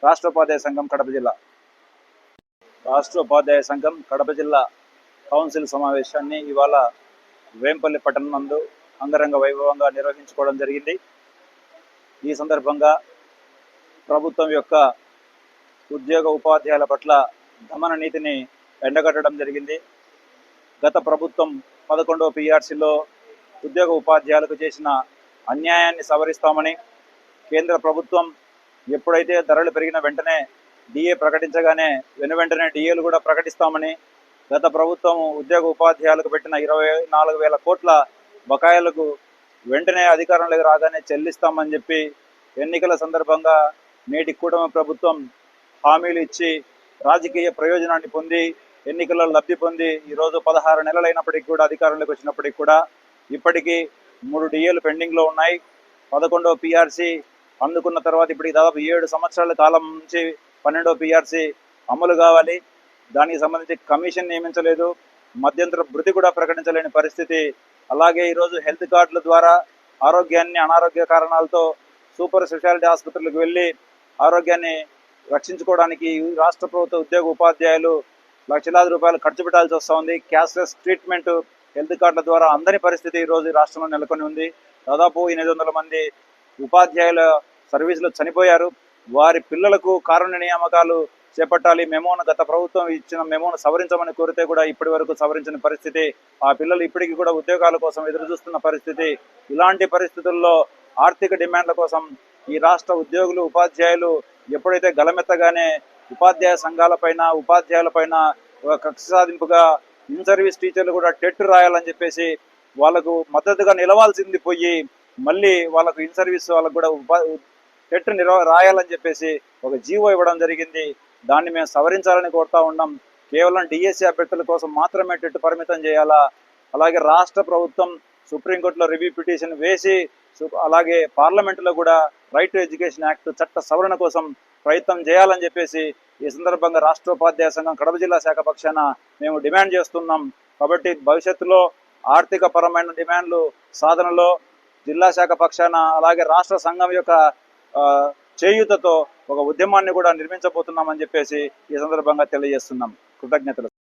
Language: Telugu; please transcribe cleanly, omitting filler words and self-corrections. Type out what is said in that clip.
రాష్ట్ర ఉపాధ్యాయ సంఘం కడప జిల్లా రాష్ట్ర ఉపాధ్యాయ సంఘం కడప జిల్లా కౌన్సిల్ సమావేశాన్ని ఇవాళ వేంపల్లి పట్టణం నందు అంగరంగ వైభవంగా నిర్వహించుకోవడం జరిగింది. ఈ సందర్భంగా ప్రభుత్వం యొక్క ఉద్యోగ ఉపాధ్యాయుల పట్ల దమన నీతిని ఎండగట్టడం జరిగింది. గత ప్రభుత్వం 11వ PRCలో ఉద్యోగ ఉపాధ్యాయులకు చేసిన అన్యాయాన్ని సవరిస్తామని, కేంద్ర ప్రభుత్వం ఎప్పుడైతే ధరలు పెరిగిన వెంటనే డిఏ ప్రకటించగానే వెనువెంటనే డిఏలు కూడా ప్రకటిస్తామని, గత ప్రభుత్వం ఉద్యోగ ఉపాధ్యాయులకు పెట్టిన 24,000 కోట్ల బకాయిలకు వెంటనే అధికారంలోకి రాగానే చెల్లిస్తామని చెప్పి ఎన్నికల సందర్భంగా నేటి కూటమి ప్రభుత్వం హామీలు ఇచ్చి రాజకీయ ప్రయోజనాన్ని పొంది ఎన్నికల్లో లబ్ధి పొంది ఈరోజు 16 నెలలైనప్పటికీ కూడా అధికారంలోకి వచ్చినప్పటికీ కూడా ఇప్పటికీ 3 డిఏలు పెండింగ్లో ఉన్నాయి. 11వ PRC అందుకున్న తర్వాత ఇప్పటికి దాదాపు 7 సంవత్సరాల కాలం నుంచి 12వ PRC అమలు కావాలి. దానికి సంబంధించి కమిషన్ నియమించలేదు, మధ్యంతర భృతి కూడా ప్రకటించలేని పరిస్థితి. అలాగే ఈరోజు హెల్త్ కార్డుల ద్వారా ఆరోగ్యాన్ని అనారోగ్య కారణాలతో సూపర్ స్పెషాలిటీ ఆసుపత్రులకు వెళ్ళి ఆరోగ్యాన్ని రక్షించుకోవడానికి రాష్ట్ర ప్రభుత్వ ఉద్యోగ ఉపాధ్యాయులు లక్షలాది రూపాయలు ఖర్చు పెట్టాల్సి వస్తుంది. క్యాష్లెస్ ట్రీట్మెంట్ హెల్త్ కార్డుల ద్వారా అందని పరిస్థితి ఈరోజు రాష్ట్రంలో నెలకొని ఉంది. దాదాపు 800 మంది ఉపాధ్యాయుల సర్వీసులో చనిపోయారు. వారి పిల్లలకు కారుణ్య నియామకాలు చేపట్టాలి, మెమోను గత ప్రభుత్వం ఇచ్చిన మెమోను సవరించమని కోరితే కూడా ఇప్పటి వరకు సవరించిన పరిస్థితి. ఆ పిల్లలు ఇప్పటికీ కూడా ఉద్యోగాల కోసం ఎదురు చూస్తున్న పరిస్థితి. ఇలాంటి పరిస్థితుల్లో ఆర్థిక డిమాండ్ల కోసం ఈ రాష్ట్ర ఉద్యోగులు ఉపాధ్యాయులు ఎప్పుడైతే గలమెత్తగానే ఉపాధ్యాయ సంఘాలపైన ఉపాధ్యాయులపైన ఒక కక్ష సాధింపుగా ఇన్ సర్వీస్ టీచర్లు కూడా టెట్ రాయాలని చెప్పేసి వాళ్ళకు మద్దతుగా నిలవాల్సింది పోయి మళ్ళీ వాళ్ళకు ఇన్ సర్వీస్ వాళ్ళకు కూడా టెట్ రాయాలని చెప్పేసి ఒక జీవో ఇవ్వడం జరిగింది. దాన్ని మేము సవరించాలని కోరుతా ఉన్నాం. కేవలం డిఎస్సి అభ్యర్థుల కోసం మాత్రమే టెట్ పరిమితం చేయాలా, అలాగే రాష్ట్ర ప్రభుత్వం సుప్రీంకోర్టులో రివ్యూ పిటిషన్ వేసి అలాగే పార్లమెంటులో కూడా రైట్ టు ఎడ్యుకేషన్ యాక్ట్ చట్ట సవరణ కోసం ప్రయత్నం చేయాలని చెప్పేసి ఈ సందర్భంగా రాష్ట్ర ఉపాధ్యాయ సంఘం కడప జిల్లా శాఖ పక్షాన మేము డిమాండ్ చేస్తున్నాం. కాబట్టి భవిష్యత్తులో ఆర్థిక పరమైన డిమాండ్లు సాధనలో జిల్లా శాఖ పక్షాన అలాగే రాష్ట్ర సంఘం యొక్క చేయూతతో ఒక ఉద్యమాన్ని కూడా నిర్మించబోతున్నామని చెప్పేసి ఈ సందర్భంగా తెలియజేస్తున్నాం. కృతజ్ఞతలు.